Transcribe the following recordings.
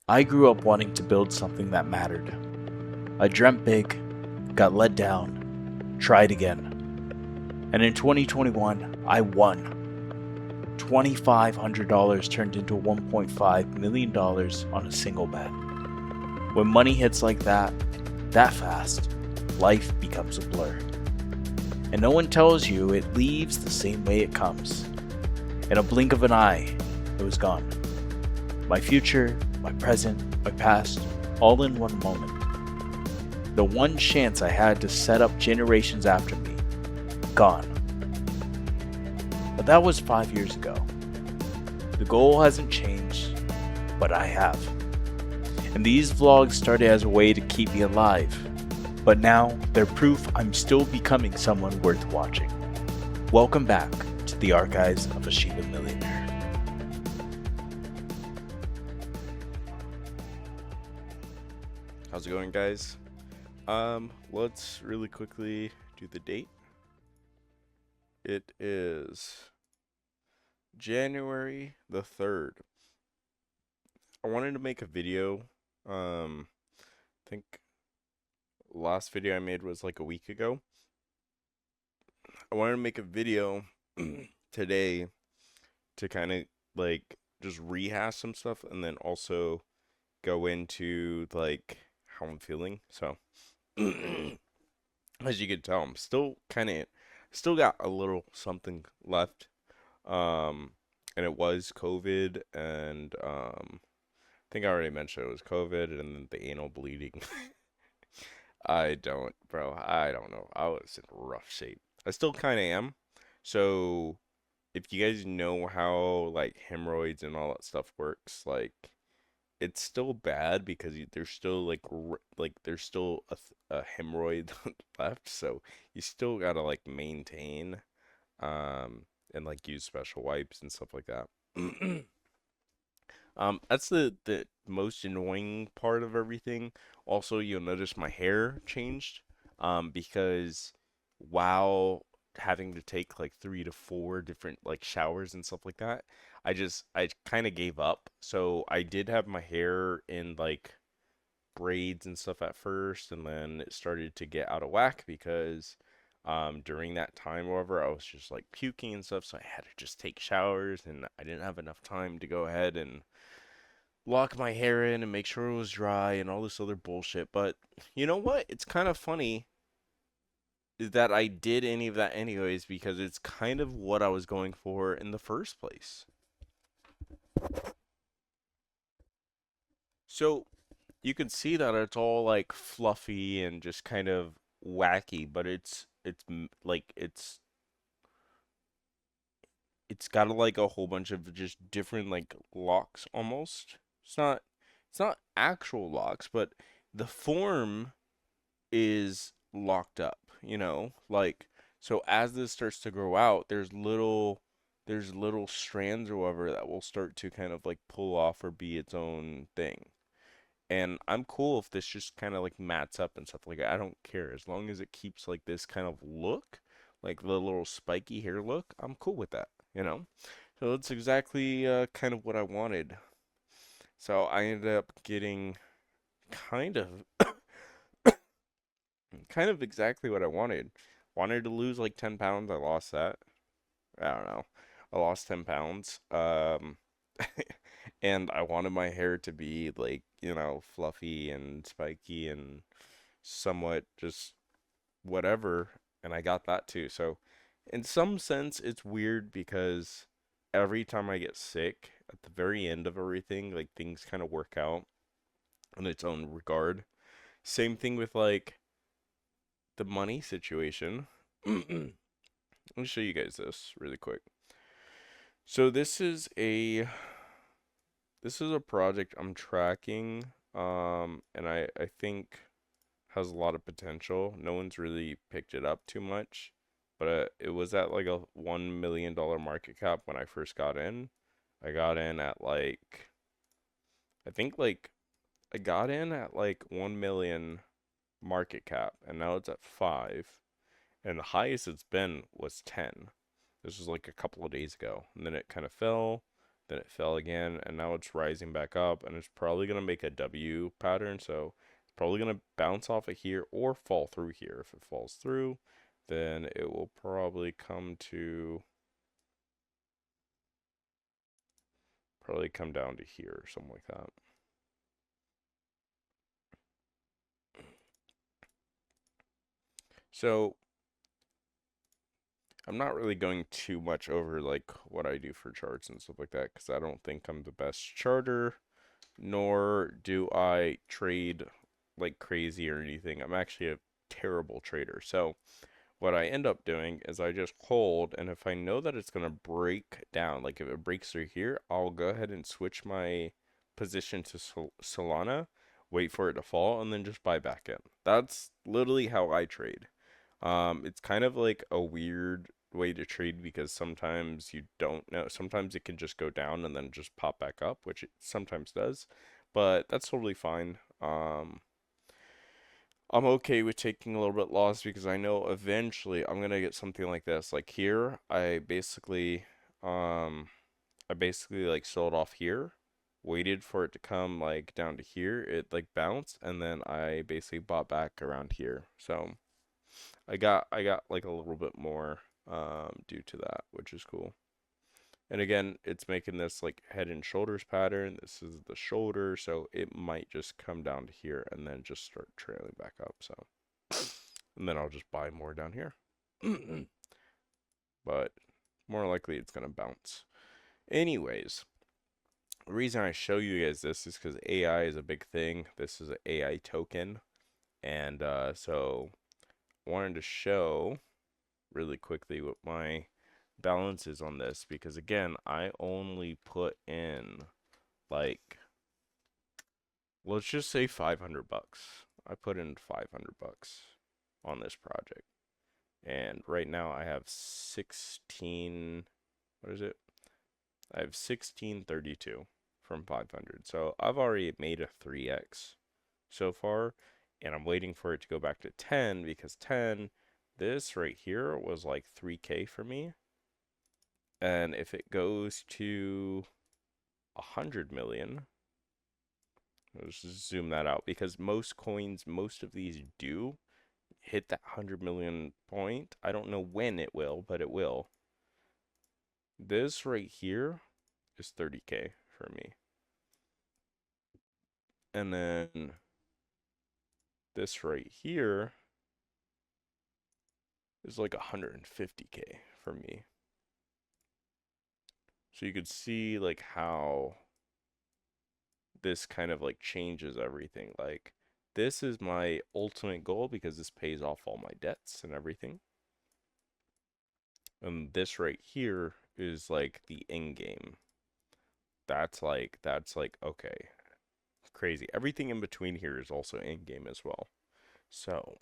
I grew up wanting to build something that mattered. I dreamt big, got let down, tried again. And in 2021, I won. $2,500 turned into $1.5 million on a single bet. When money hits like that fast, life becomes a blur. And no one tells you it leaves the same way it comes. In a blink of an eye, it was gone. My future, my present, my past, all in one moment. The one chance I had to set up generations after me, gone. But that was 5 years ago. The goal hasn't changed, but I have. And these vlogs started as a way to keep me alive, but now they're proof I'm still becoming someone worth watching. Welcome back to the archives of a Shiba Millionaire. How's it going, guys? Let's really quickly do the date. It is January the 3rd. I wanted to make a video. I think last video I made was like a week ago. I wanted to make a video today to kind of like just rehash some stuff and then also go into like how I'm feeling. So as you can tell, I'm still got a little something left. And it was COVID, and I think I already mentioned it was COVID, and then the anal bleeding. I don't know. I was in rough shape. I still kind of am. So if you guys know how like hemorrhoids and all that stuff works, like it's still bad because there's still like there's still a hemorrhoid left, so you still gotta like maintain and like use special wipes and stuff like that. That's the most annoying part of everything. Also, you'll notice my hair changed because while having to take like 3 to 4 different like showers and stuff like that, I kind of gave up. So I did have my hair in like braids and stuff at first, and then it started to get out of whack because during that time, however, I was just like puking and stuff, so I had to just take showers, and I didn't have enough time to go ahead and lock my hair in and make sure it was dry and all this other bullshit. But you know what? It's kind of funny that I did any of that anyways because it's kind of what I was going for in the first place. So you can see that it's all like fluffy and just kind of wacky, but like it's got like a whole bunch of just different like locks almost. It's not actual locks, but the form is locked up, like so as this starts to grow out, there's little strands or whatever that will start to kind of like pull off or be its own thing. And I'm cool if this just kind of like mats up and stuff like that. I don't care as long as it keeps like this kind of look, like the little spiky hair look. I'm cool with that. So that's exactly kind of what I wanted. So I ended up getting kind of kind of exactly what I wanted. Wanted to lose like 10 pounds. I lost that. I don't know. I lost 10 pounds. And I wanted my hair to be like, fluffy and spiky and somewhat just whatever. And I got that too. So, in some sense, it's weird because every time I get sick, at the very end of everything, like things kind of work out in its own regard. Same thing with like the money situation. Let me show you guys this really quick. So this is a project I'm tracking, and I think has a lot of potential. No one's really picked it up too much, but it was at like a $1 million market cap when I first got in. I got in at like I think like I got in at like 1 million market cap, and now it's at 5, and the highest it's been was 10. This was like a couple of days ago, and then it kind of fell, then it fell again, and now it's rising back up, and it's probably going to make a W pattern, so it's probably going to bounce off of here or fall through here. If it falls through, then it will probably come down to here or something like that. So I'm not really going too much over like what I do for charts and stuff like that, because I don't think I'm the best charter, nor do I trade like crazy or anything. I'm actually a terrible trader. So what I end up doing is I just hold, and if I know that it's going to break down, like if it breaks through here, I'll go ahead and switch my position to Solana, wait for it to fall, and then just buy back in. That's literally how I trade. It's kind of like a weird way to trade because sometimes you don't know. Sometimes it can just go down and then just pop back up, which it sometimes does, but that's totally fine. I'm okay with taking a little bit loss because I know eventually I'm gonna get something like this. Like here, I basically like sold off here, waited for it to come like down to here. It like bounced, and then I basically bought back around here. So I got like a little bit more due to that, which is cool. And again, it's making this like head and shoulders pattern. This is the shoulder, so it might just come down to here and then just start trailing back up. So, and then I'll just buy more down here. But more likely it's gonna bounce. Anyways, the reason I show you guys this is because AI is a big thing. This is an AI token, and so I wanted to show really quickly what my balance is on this, because again, I only put in like, let's just say 500 bucks. I put in 500 bucks on this project, and right now I have 16, what is it? I have 1632 from 500. So I've already made a 3x so far, and I'm waiting for it to go back to 10, because 10, this right here was like 3K for me. And if it goes to 100 million, let's just zoom that out, because most coins, most of these do hit that 100 million point. I don't know when it will, but it will. This right here is 30K for me. And then this right here is like 150K for me. So you could see like how this kind of like changes everything. Like this is my ultimate goal because this pays off all my debts and everything. And this right here is like the end game. That's like okay, crazy. Everything in between here is also end game as well. So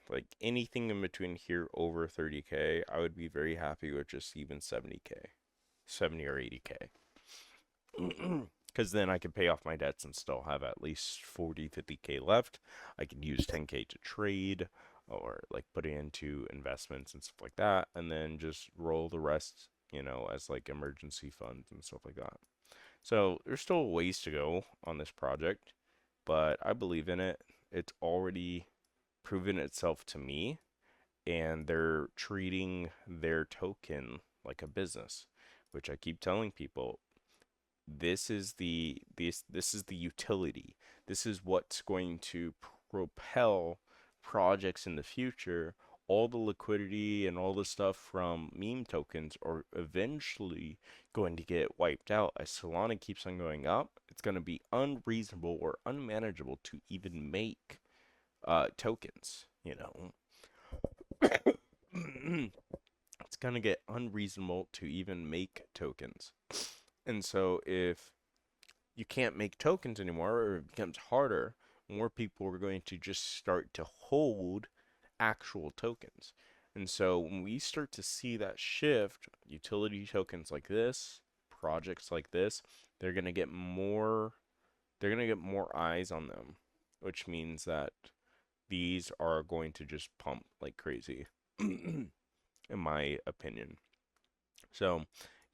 like anything in between here over 30K, I would be very happy with just even 70K, 70 or 80K. Because then I can pay off my debts and still have at least 40, 50K left. I can use 10K to trade or like put it into investments and stuff like that, and then just roll the rest, as like emergency funds and stuff like that. So there's still ways to go on this project, but I believe in it. It's already proven itself to me, and they're treating their token like a business, which I keep telling people. This is the utility. This is what's going to propel projects in the future. All the liquidity and all the stuff from meme tokens are eventually going to get wiped out. As Solana keeps on going up, it's going to be unreasonable or unmanageable to even make tokens. It's going to get unreasonable to even make tokens. And so if you can't make tokens anymore, or it becomes harder, more people are going to just start to hold actual tokens. And so when we start to see that shift, utility tokens like this, projects like this, they're going to get more eyes on them, which means that these are going to just pump like crazy in my opinion. So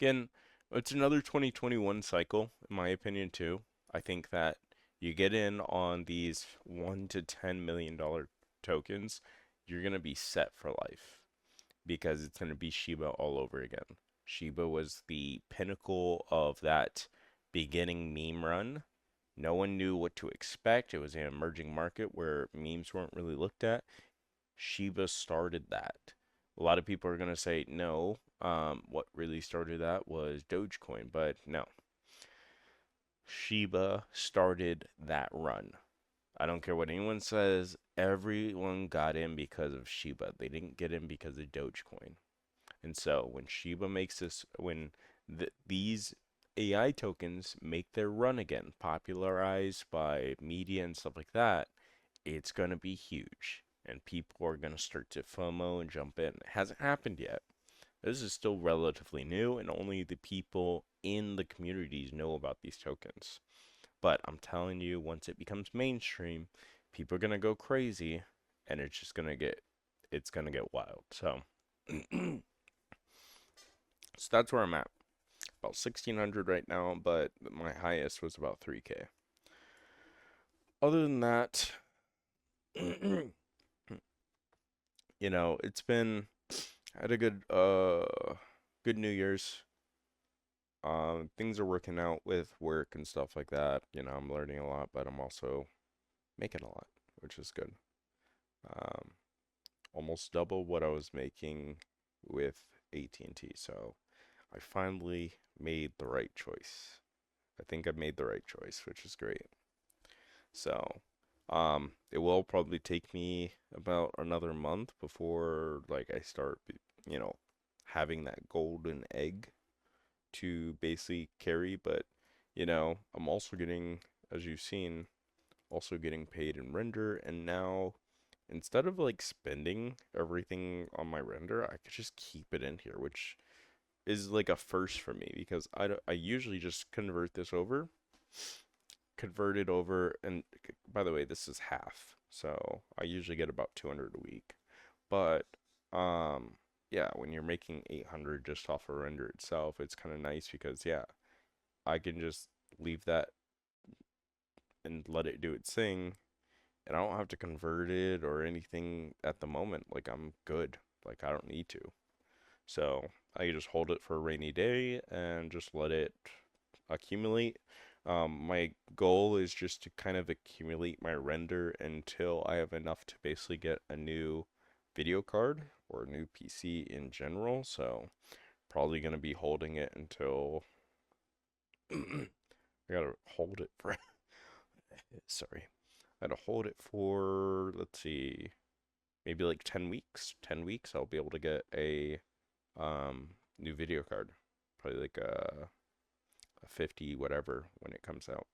again, It's another 2021 cycle, in my opinion, too. I think that you get in on these $1 to $10 million tokens, you're gonna be set for life because it's gonna be Shiba all over again. Shiba was the pinnacle of that beginning meme run. No one knew what to expect. It was an emerging market where memes weren't really looked at. Shiba started that. A lot of people are going to say no. What really started that was Dogecoin, but no. Shiba started that run. I don't care what anyone says. Everyone got in because of Shiba. They didn't get in because of Dogecoin. And so when Shiba makes this, when these AI tokens make their run again, popularized by media and stuff like that, it's going to be huge. And people are going to start to FOMO and jump in. It hasn't happened yet. This is still relatively new, and only the people in the communities know about these tokens. But I'm telling you, once it becomes mainstream, people are going to go crazy, and it's going to get wild. So, so that's where I'm at. About 1600 right now, but my highest was about 3K. Other than that, it's been I had a good New Year's. Things are working out with work and stuff like that. I'm learning a lot, but I'm also making a lot, which is good. Um, Almost double what I was making with AT&T. So I finally made the right choice. I think I made the right choice, which is great. So, it will probably take me about another month before like I start, you know, having that golden egg to basically carry, but I'm also getting, as you've seen, also getting paid in render, and now instead of like spending everything on my render, I could just keep it in here, which is like a first for me because I usually just convert it over, and by the way, this is half, so I usually get about 200 a week. But yeah, when you're making 800 just off a render itself, it's kind of nice because yeah, I can just leave that and let it do its thing, and I don't have to convert it or anything at the moment. Like I'm good. Like I don't need to. So I just hold it for a rainy day and just let it accumulate. My goal is just to kind of accumulate my render until I have enough to basically get a new video card or a new PC in general. So probably going to be holding it until I gotta hold it for sorry. I gotta hold it for, let's see, maybe like 10 weeks. 10 weeks I'll be able to get a new video card. Probably like a 50 whatever when it comes out.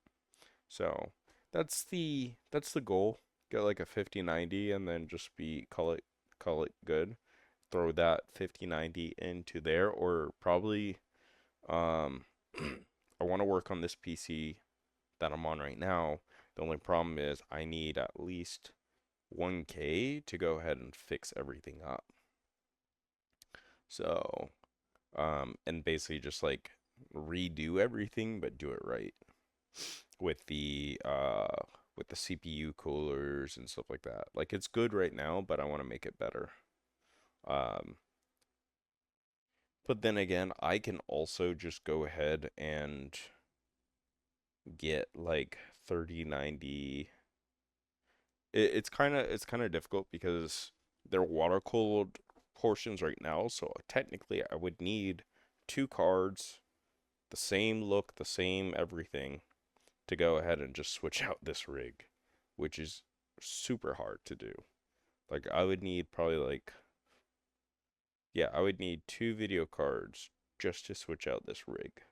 So that's the goal. Get like a 5090 and then just be call it good. Throw that 5090 into there, or probably um I want to work on this PC that I'm on right now. The only problem is I need at least 1K to go ahead and fix everything up. So, and basically just like redo everything, but do it right with the CPU coolers and stuff like that. Like it's good right now, but I want to make it better. Um, but then again, I can also just go ahead and get like 3090. It's kind of difficult because they're water cooled portions right now, so technically I would need two cards, the same look, the same everything, to go ahead and just switch out this rig, which is super hard to do. Like I would need probably like, yeah, I would need two video cards just to switch out this rig.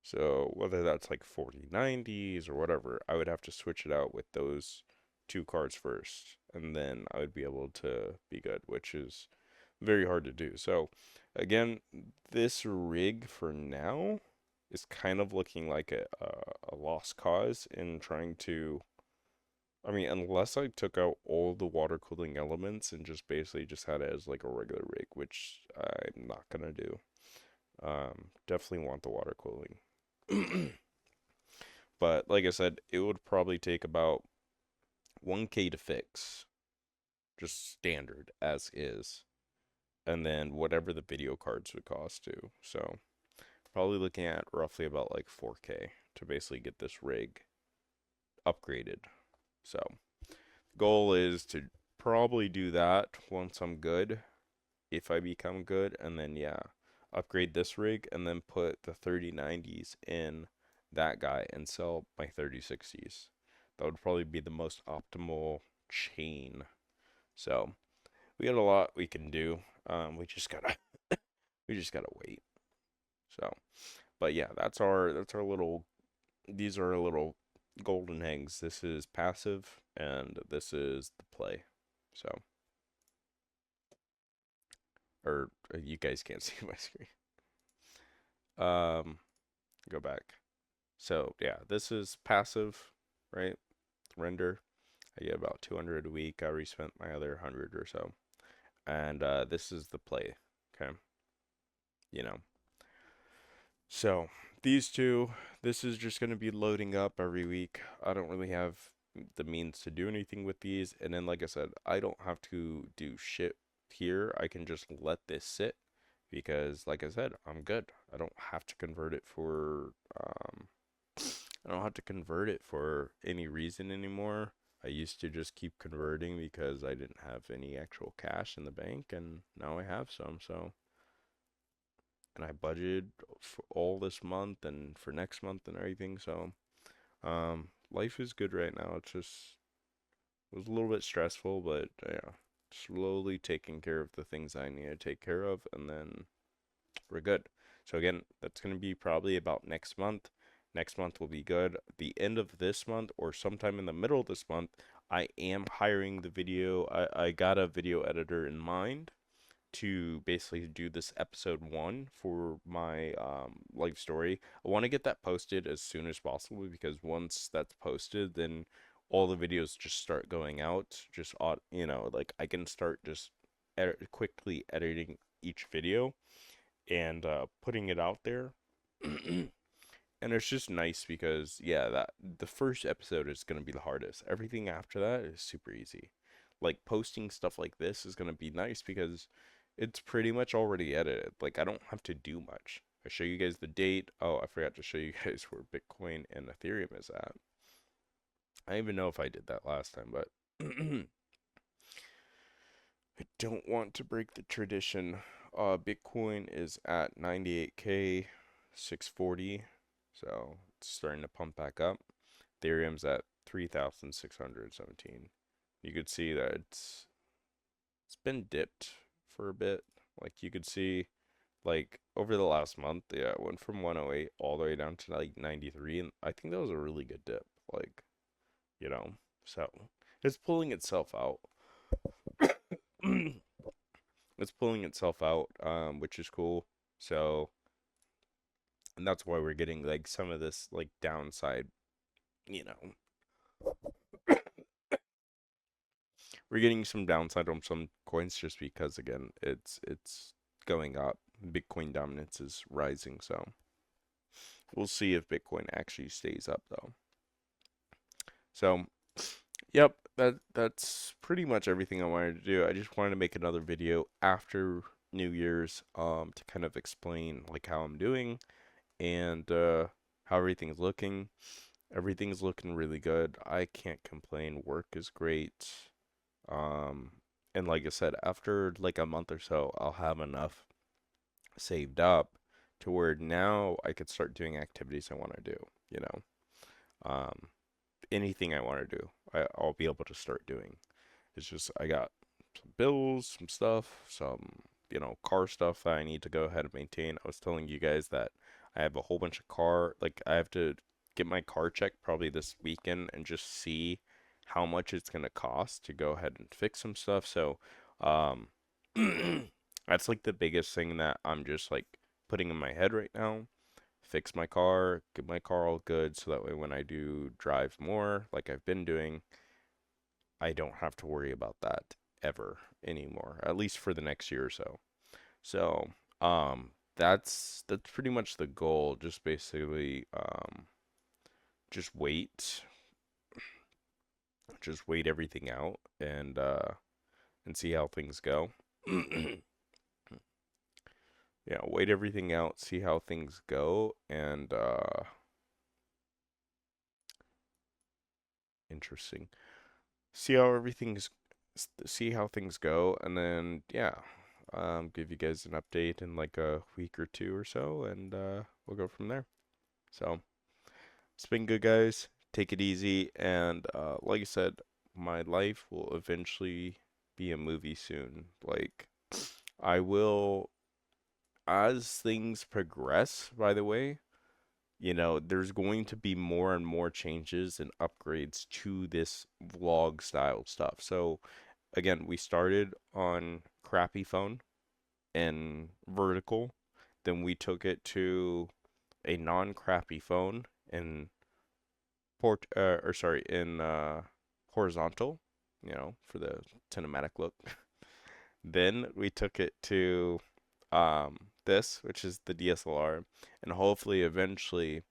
So whether that's like 4090s or whatever, I would have to switch it out with those two cards first, and then I would be able to be good, which is very hard to do. So again, this rig for now is kind of looking like a lost cause in trying to I mean, unless I took out all the water cooling elements and just basically just had it as like a regular rig, which I'm not gonna do. Definitely want the water cooling. But like I said, it would probably take about 1K to fix, just standard as is, and then whatever the video cards would cost too. So probably looking at roughly about like 4K to basically get this rig upgraded. So goal is to probably do that once I'm good, if I become good, and then yeah, upgrade this rig and then put the 3090s in that guy and sell my 3060s. That would probably be the most optimal chain. So we got a lot we can do. We just gotta wait. So, but yeah, that's our little. These are our little golden eggs. This is passive, and this is the play. So, or you guys can't see my screen. Um, go back. So yeah, this is passive, right? Render. I get about 200 a week. I already spent my other 100 or so, and this is the play. Okay, you know. So these two, this is just gonna be loading up every week. I don't really have the means to do anything with these, and then like I said, I don't have to do shit here. I can just let this sit because, like I said, I'm good. I don't have to convert it for I don't have to convert it for any reason anymore. I used to just keep converting because I didn't have any actual cash in the bank, and now I have some. So, and I budgeted for all this month and for next month and everything. So, life is good right now. It's just it was a little bit stressful, but yeah, slowly taking care of the things I need to take care of, and then we're good. So again, that's going to be probably about next month. Next month will be good. The end of this month or sometime in the middle of this month, I am hiring the video. I got a video editor in mind to basically do this episode one for my life story. I want to get that posted as soon as possible because once that's posted, then all the videos just start going out. Just like I can start just quickly editing each video and putting it out there. And it's just nice because yeah, that the first episode is going to be the hardest. Everything after that is super easy. Like posting stuff like this is going to be nice because it's pretty much already edited. Like I don't have to do much. I show you guys the date. Oh, I forgot to show you guys where Bitcoin and Ethereum is at. I don't even know if I did that last time, but I don't want to break the tradition. Bitcoin is at 98K 640, so it's starting to pump back up. Ethereum's at 3,617. You could see that it's been dipped for a bit. Like you could see, like over the last month, yeah, it went from 108 all the way down to like 93, and I think that was a really good dip. Like, you know, so it's pulling itself out. It's pulling itself out, which is cool. So, and that's why we're getting like some of this like downside, you know, we're getting some downside on some coins just because again, it's going up. Bitcoin dominance is rising, so we'll see if Bitcoin actually stays up though. So, yep, that's pretty much everything I wanted to do. I just wanted to make another video after New Year's to kind of explain like how I'm doing and how everything's looking. Everything's looking really good. I can't complain. Work is great. Um, and like I said, after like a month or so, I'll have enough saved up to where now I could start doing activities I want to do, you know. Um, anything I want to do, I'll be able to start doing. It's just I got some bills, some stuff, some car stuff that I need to go ahead and maintain. I was telling you guys that I have a whole bunch of like I have to get my car checked probably this weekend and just see how much it's gonna cost to go ahead and fix some stuff. So, um, that's like the biggest thing that I'm just like putting in my head right now. Fix my car, get my car all good, so that way when I do drive more, like I've been doing, I don't have to worry about that ever anymore, at least for the next year or so. So, that's pretty much the goal. Just basically, just wait, just wait everything out and see how things go. Yeah, wait everything out, see how things go, and interesting. See how everything's see how things go, and then yeah, give you guys an update in like a week or two or so, and we'll go from there. So it's been good, guys. Take it easy, and like I said, my life will eventually be a movie soon. Like I will, as things progress. By the way, there's going to be more and more changes and upgrades to this vlog style stuff. So again, we started on crappy phone and vertical, then we took it to a non-crappy phone and in horizontal, for the cinematic look. Then we took it to this, which is the DSLR, and hopefully eventually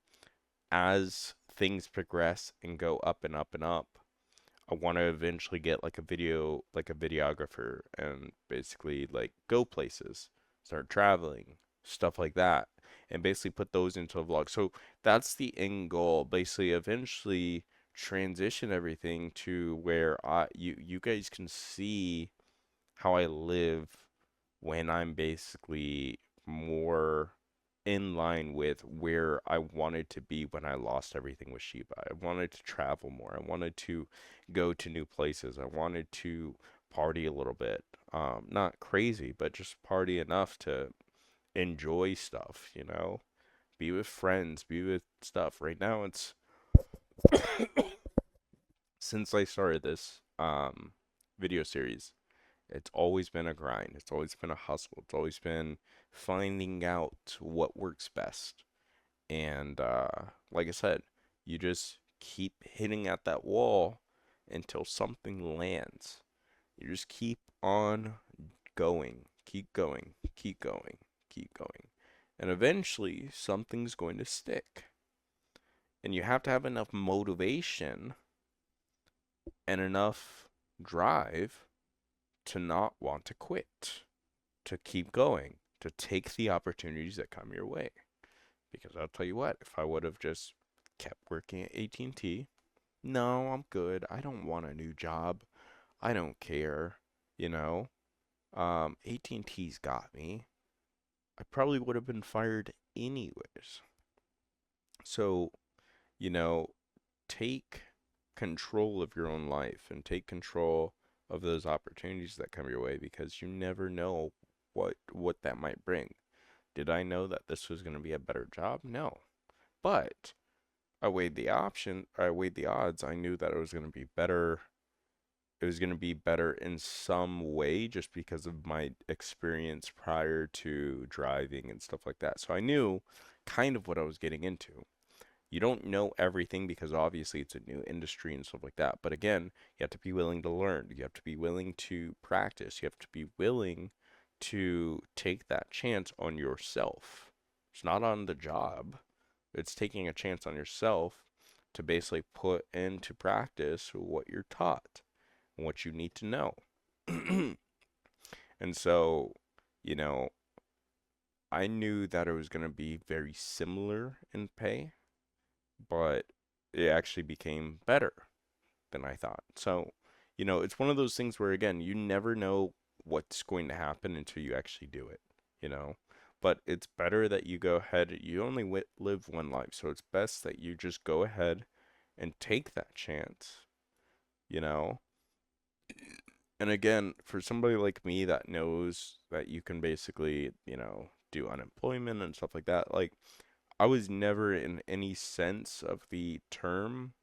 as things progress and go up and up and up, I want to eventually get like a videographer and basically like go places, start traveling, stuff like that, and basically put those into a vlog. So that's the end goal. Basically, eventually transition everything to where you guys can see how I live when I'm basically more in line with where I wanted to be when I lost everything with Shiba. I wanted to travel more. I wanted to go to new places. I wanted to party a little bit. Not crazy, but just party enough to enjoy stuff, Be with friends, be with stuff. Right now it's since I started this video series, it's always been a grind. It's always been a hustle. It's always been finding out what works best. And like I said, you just keep hitting at that wall until something lands. You just keep on going, keep going, keep going, keep going. And eventually, something's going to stick. And you have to have enough motivation and enough drive to not want to quit, to keep going, to take the opportunities that come your way. Because I'll tell you what, if I would have just kept working at AT&T, no, I'm good. I don't want a new job. I don't care, you know. AT&T's got me. I probably would have been fired anyways. So, you know, take control of your own life and take control of those opportunities that come your way because you never know what that might bring. Did I know that this was going to be a better job? No. But I weighed the odds. I knew that it was going to be better. It was going to be better in some way just because of my experience prior to driving and stuff like that. So I knew kind of what I was getting into. You don't know everything because obviously it's a new industry and stuff like that. But again, you have to be willing to learn. You have to be willing to practice. You have to be willing to take that chance on yourself. It's not on the job. It's taking a chance on yourself to basically put into practice what you're taught and what you need to know. And so, you know, I knew that it was going to be very similar in pay, but it actually became better than I thought. So, it's one of those things where, again, you never know what's going to happen until you actually do it, you know? But it's better that you go ahead, you only live one life, so it's best that you just go ahead and take that chance, you know? And again, for somebody like me that knows that you can basically, do unemployment and stuff like that, like, I was never in any sense of the term,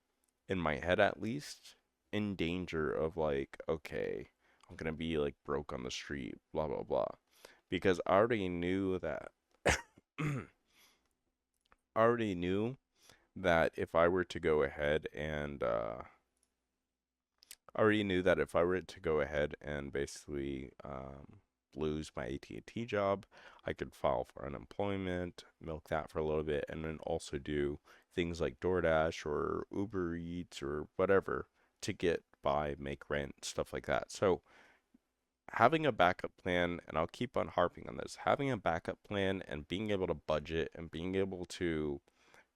in my head at least, in danger of like, okay, I'm gonna be like broke on the street, blah blah blah. Because I already knew that I already knew that if I were to go ahead and I already knew that if I were to go ahead and basically lose my AT&T job, I could file for unemployment, milk that for a little bit, and then also do things like DoorDash or Uber Eats or whatever to get by, make rent, stuff like that. So having a backup plan, and I'll keep on harping on this, having a backup plan and being able to budget and being able to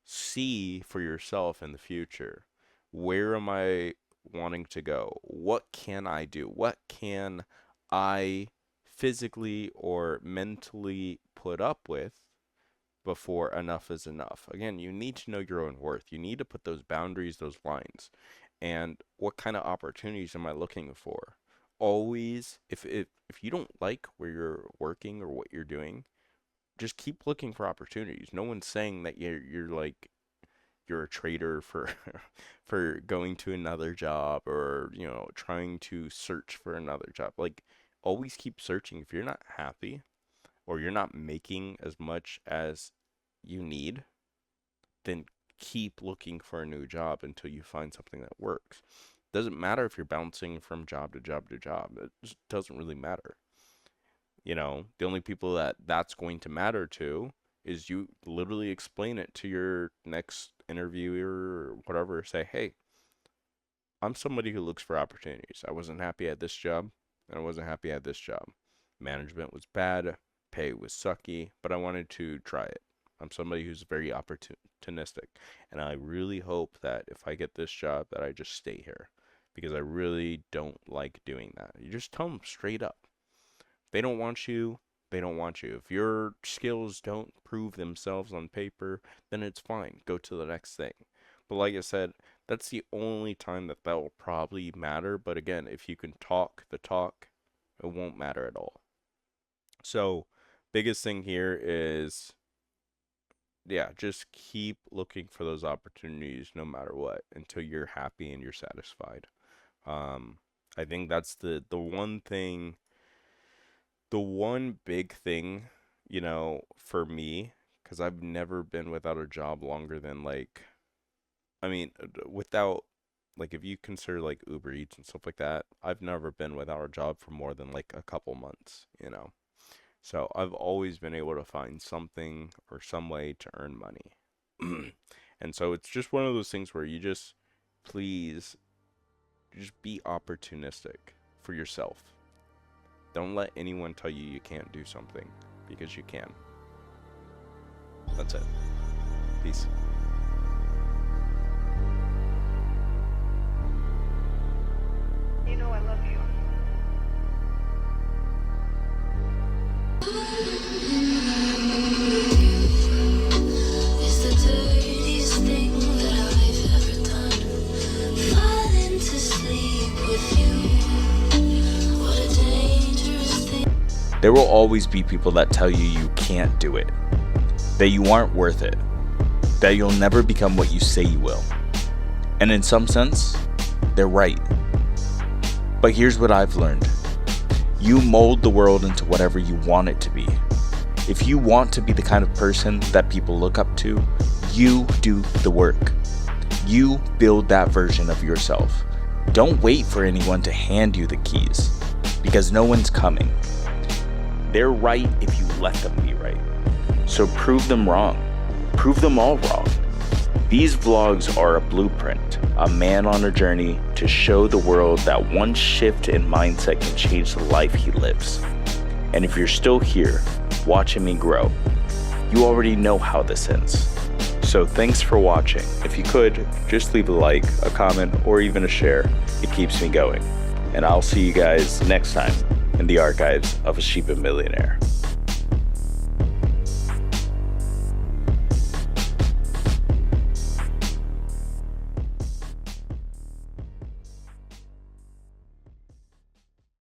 see for yourself in the future, where am I wanting to go? What can I do? What can I physically or mentally put up with before enough is enough? Again, you need to know your own worth. You need to put those boundaries, those lines. And what kind of opportunities am I looking for? Always, if you don't like where you're working or what you're doing, just keep looking for opportunities. No one's saying that you're like you're a traitor for for going to another job, or trying to search for another job. Like, always keep searching. If you're not happy or you're not making as much as you need, then keep looking for a new job until you find something that works. Doesn't matter if you're bouncing from job to job to job. It just doesn't really matter. The only people that that's going to matter to is you literally explain it to your next interviewer or whatever. Say, hey, I'm somebody who looks for opportunities. I wasn't happy at this job, and I wasn't happy at this job. Management was bad, pay was sucky, but I wanted to try it. I'm somebody who's very opportunistic, and I really hope that if I get this job that I just stay here, because I really don't like doing that. You just tell them straight up. They don't want you, they don't want you. If your skills don't prove themselves on paper, then it's fine. Go to the next thing. But like I said, that's the only time that will probably matter. But again, if you can talk the talk, it won't matter at all. So, biggest thing here is, yeah, just keep looking for those opportunities no matter what until you're happy and you're satisfied. I think that's the one thing, the one big thing, for me, because I've never been without a job longer than without, like, if you consider like Uber Eats and stuff like that, I've never been without a job for more than like a couple months. So I've always been able to find something or some way to earn money. And so it's just one of those things where you just, please, just be opportunistic for yourself. Don't let anyone tell you you can't do something, because you can. That's it. Peace. I love you. It's the dirtiest thing that I've ever done. Falling to sleep with you. What a dangerous thing. There will always be people that tell you you can't do it, that you aren't worth it, that you'll never become what you say you will. And in some sense, they're right. But here's what I've learned. You mold the world into whatever you want it to be. If you want to be the kind of person that people look up to, you do the work. You build that version of yourself. Don't wait for anyone to hand you the keys, because no one's coming. They're right if you let them be right. So prove them wrong. Prove them all wrong. These vlogs are a blueprint, a man on a journey to show the world that one shift in mindset can change the life he lives. And if you're still here, watching me grow, you already know how this ends. So thanks for watching. If you could, just leave a like, a comment, or even a share. It keeps me going. And I'll see you guys next time in the archives of a Shiba Millionaire.